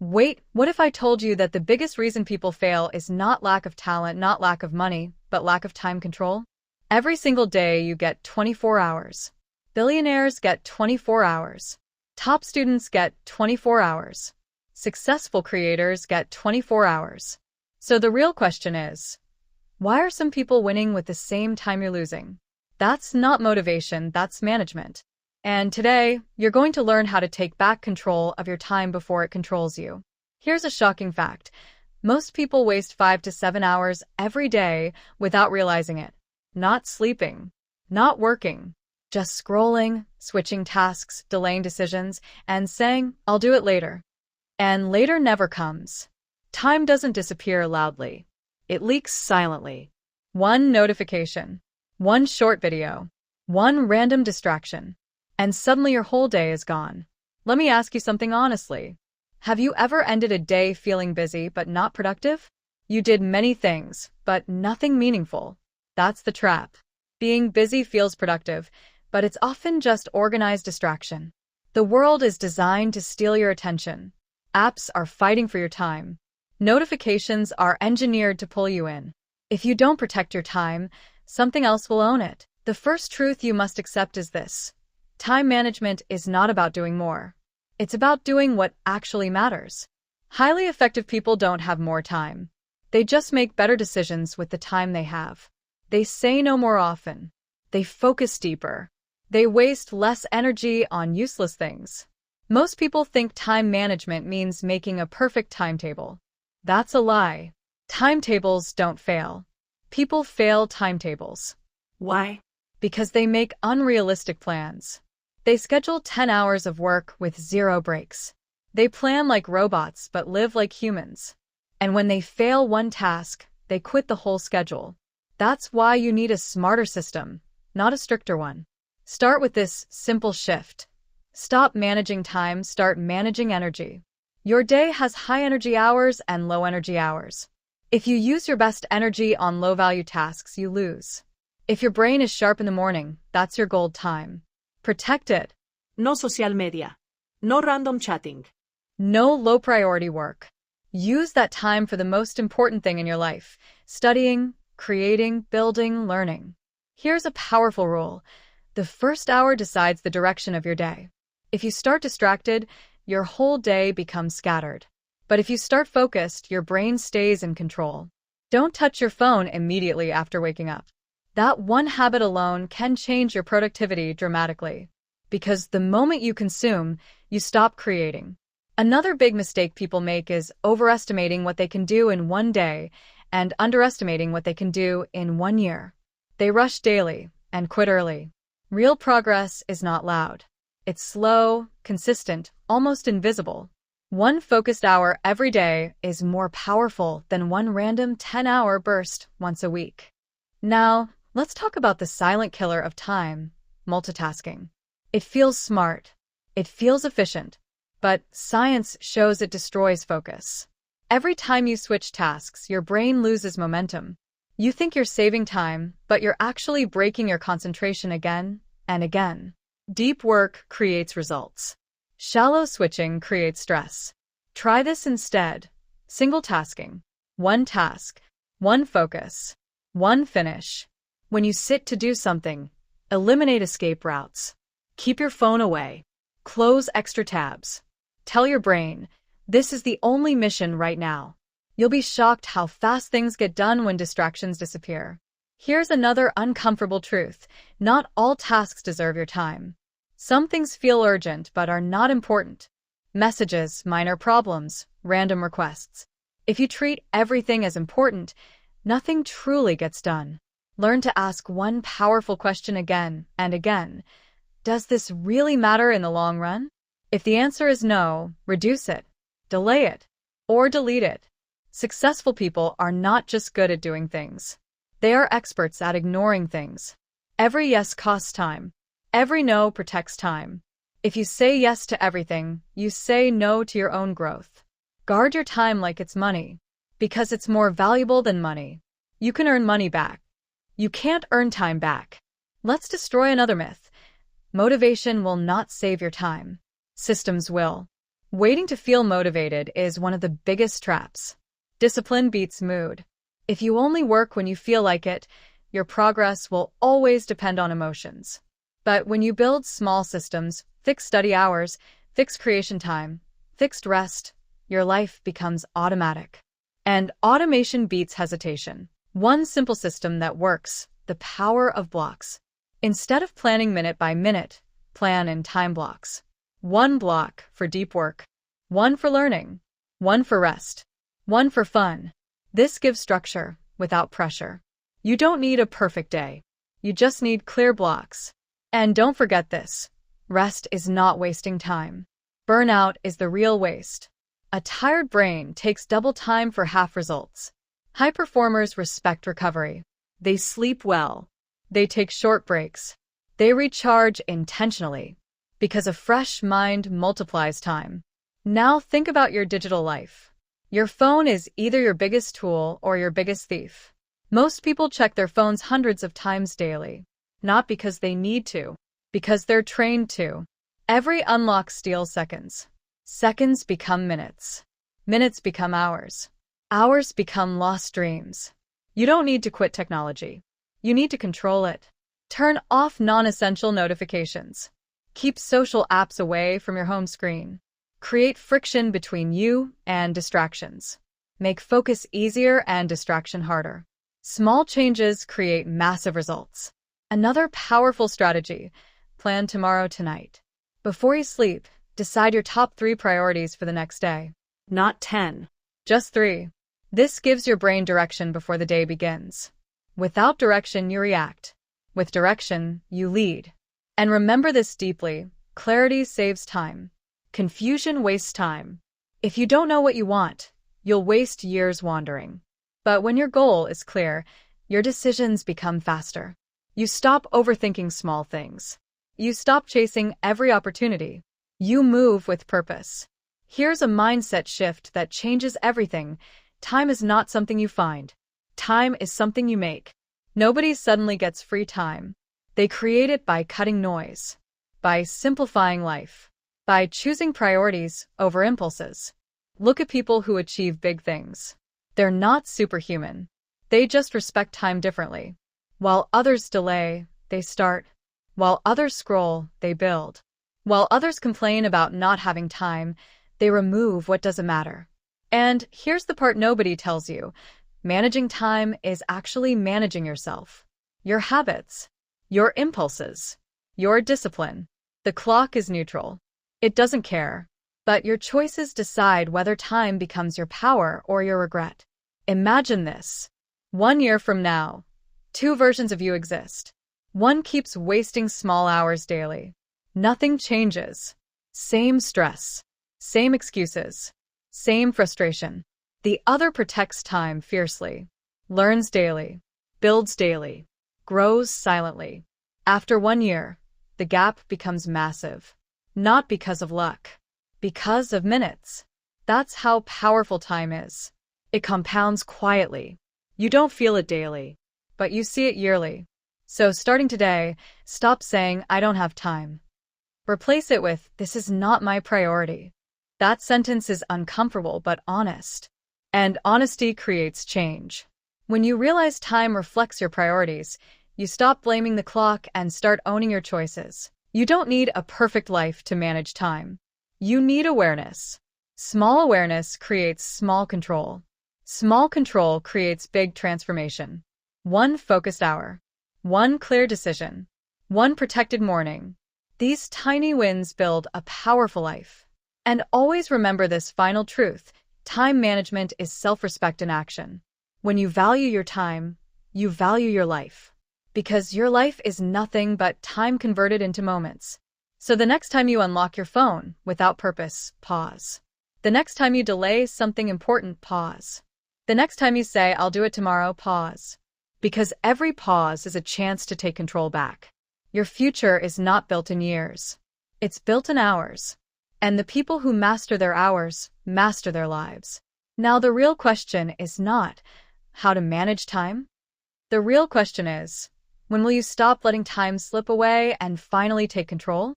Wait, what if I told you that the biggest reason people fail is not lack of talent, not lack of money, but lack of time control? Every single day you get 24 hours. Billionaires get 24 hours. Top students get 24 hours. Successful creators get 24 hours. So the real question is, why are some people winning with the same time you're losing? That's not motivation, that's management. And today, you're going to learn how to take back control of your time before it controls you. Here's a shocking fact. Most people waste 5 to 7 hours every day without realizing it. Not sleeping, not working, just scrolling, switching tasks, delaying decisions, and saying, "I'll do it later." And later never comes. Time doesn't disappear loudly. It leaks silently. One notification, one short video, one random distraction, and suddenly your whole day is gone. Let me ask you something honestly. Have you ever ended a day feeling busy but not productive? You did many things, but nothing meaningful. That's the trap. Being busy feels productive, but it's often just organized distraction. The world is designed to steal your attention. Apps are fighting for your time. Notifications are engineered to pull you in. If you don't protect your time, something else will own it. The first truth you must accept is this. Time management is not about doing more. It's about doing what actually matters. Highly effective people don't have more time. They just make better decisions with the time they have. They say no more often. They focus deeper. They waste less energy on useless things. Most people think time management means making a perfect timetable. That's a lie. Timetables don't fail. People fail timetables. Why? Because they make unrealistic plans. They schedule 10 hours of work with 0 breaks. They plan like robots but live like humans. And when they fail one task, they quit the whole schedule. That's why you need a smarter system, not a stricter one. Start with this simple shift. Stop managing time, start managing energy. Your day has high energy hours and low energy hours. If you use your best energy on low-value tasks, you lose. If your brain is sharp in the morning, that's your gold time. Protect it. No social media. No random chatting. No low-priority work. Use that time for the most important thing in your life: studying, creating, building, learning. Here's a powerful rule. The first hour decides the direction of your day. If you start distracted, your whole day becomes scattered. But if you start focused, your brain stays in control. Don't touch your phone immediately after waking up. That one habit alone can change your productivity dramatically. Because the moment you consume, you stop creating. Another big mistake people make is overestimating what they can do in one day and underestimating what they can do in 1 year. They rush daily and quit early. Real progress is not loud. It's slow, consistent, almost invisible. One focused hour every day is more powerful than one random 10-hour burst once a week. Now, let's talk about the silent killer of time, multitasking. It feels smart. It feels efficient. But science shows it destroys focus. Every time you switch tasks, your brain loses momentum. You think you're saving time, but you're actually breaking your concentration again and again. Deep work creates results. Shallow switching creates stress. Try this instead. Single tasking. One task. One focus. One finish. When you sit to do something, eliminate escape routes. Keep your phone away. Close extra tabs. Tell your brain, this is the only mission right now. You'll be shocked how fast things get done when distractions disappear. Here's another uncomfortable truth. Not all tasks deserve your time. Some things feel urgent but are not important. Messages, minor problems, random requests. If you treat everything as important, nothing truly gets done. Learn to ask one powerful question again and again. Does this really matter in the long run? If the answer is no, reduce it, delay it, or delete it. Successful people are not just good at doing things. They are experts at ignoring things. Every yes costs time. Every no protects time. If you say yes to everything, you say no to your own growth. Guard your time like it's money, because it's more valuable than money. You can earn money back. You can't earn time back. Let's destroy another myth. Motivation will not save your time. Systems will. Waiting to feel motivated is one of the biggest traps. Discipline beats mood. If you only work when you feel like it, your progress will always depend on emotions. But when you build small systems, fixed study hours, fixed creation time, fixed rest, your life becomes automatic. And automation beats hesitation. One simple system that works: the power of blocks. Instead of planning minute by minute, plan in time blocks. One block for deep work, one for learning, one for rest, one for fun. This gives structure without pressure. You don't need a perfect day. You just need clear blocks. And don't forget this: rest is not wasting time. Burnout is the real waste. A tired brain takes double time for half results. High performers respect recovery. They sleep well. They take short breaks. They recharge intentionally, because a fresh mind multiplies time. Now think about your digital life. Your phone is either your biggest tool or your biggest thief. Most people check their phones hundreds of times daily, not because they need to, because they're trained to. Every unlock steals seconds. Seconds become minutes. Minutes become hours. Hours become lost dreams. You don't need to quit technology. You need to control it. Turn off non-essential notifications. Keep social apps away from your home screen. Create friction between you and distractions. Make focus easier and distraction harder. Small changes create massive results. Another powerful strategy: plan tomorrow tonight. Before you sleep, decide your top 3 priorities for the next day. Not 10. Just 3. This gives your brain direction before the day begins. Without direction, you react. With direction, you lead. And remember this deeply: clarity saves time. Confusion wastes time. If you don't know what you want, you'll waste years wandering. But when your goal is clear, your decisions become faster. You stop overthinking small things. You stop chasing every opportunity. You move with purpose. Here's a mindset shift that changes everything: time is not something you find. Time is something you make. Nobody suddenly gets free time. They create it by cutting noise, by simplifying life, by choosing priorities over impulses. Look at people who achieve big things. They're not superhuman. They just respect time differently. While others delay, they start. While others scroll, they build. While others complain about not having time, they remove what doesn't matter. And here's the part nobody tells you: managing time is actually managing yourself, your habits, your impulses, your discipline. The clock is neutral. It doesn't care. But your choices decide whether time becomes your power or your regret. Imagine this. 1 year from now, 2 versions of you exist. One keeps wasting small hours daily. Nothing changes. Same stress, same excuses, same frustration. The other protects time fiercely, learns daily, builds daily, grows silently. After 1 year, the gap becomes massive. Not because of luck, because of minutes. That's how powerful time is. It compounds quietly. You don't feel it daily, but you see it yearly. So starting today, stop saying, "I don't have time." Replace it with, "This is not my priority." That sentence is uncomfortable but honest. And honesty creates change. When you realize time reflects your priorities, you stop blaming the clock and start owning your choices. You don't need a perfect life to manage time. You need awareness. Small awareness creates small control. Small control creates big transformation. One focused hour. One clear decision. One protected morning. These tiny wins build a powerful life. And always remember this final truth: time management is self-respect in action. When you value your time, you value your life. Because your life is nothing but time converted into moments. So the next time you unlock your phone without purpose, pause. The next time you delay something important, pause. The next time you say, "I'll do it tomorrow," pause. Because every pause is a chance to take control back. Your future is not built in years. It's built in hours. And the people who master their hours master their lives. Now, the real question is not how to manage time. The real question is, when will you stop letting time slip away and finally take control?